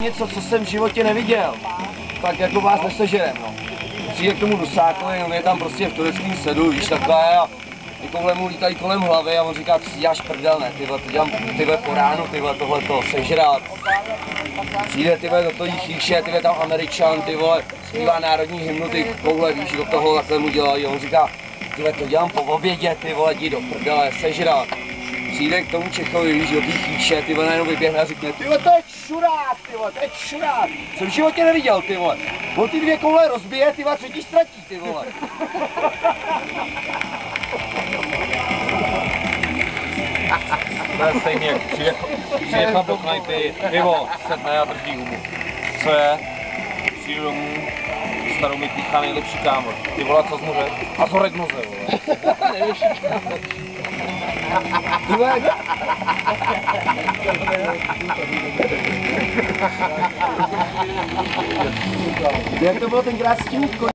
něco, co jsem v životě neviděl, tak jako vás nesežerem, no. Přijde k tomu Dusákovi, on je tam prostě v tureckém sedu, víš, takhle a někohle mu lítají kolem hlavy a on říká, ty si děláš prdel, ne, tyhle, to dělám, tyhle po ránu, tyhle, tohleto, sežrat. Přijde, tyhle, do toho chýše, tyhle tam Američan, tyhle, zpívá národní hymnu, ty koule, víš, do toho takhle mu dělají, on říká, tyhle, to dělám po obědě, ty vole, jdi do prdele, sežrat. Přijde k tomu Čechovi, víš, do té chýše, ty vole, najednou vyběhne a řekne, ty vole, to je čurák, ty vole, to je čurák. Jsem v životě neviděl, ty vole. On ty dvě koule rozbije, ty vole, třetí ztratí, ty vole. To je stejně, jak přijde chlap do knajpy, pivo, sedne a drží hubu. Co je? Přijdu domů, starou mi píchá nejlepší kámoš. Ty vole, co jsi mu řekl? A Zorek noze, vole. Nejlepší kámoš. Jak to bylo tenkrát s tím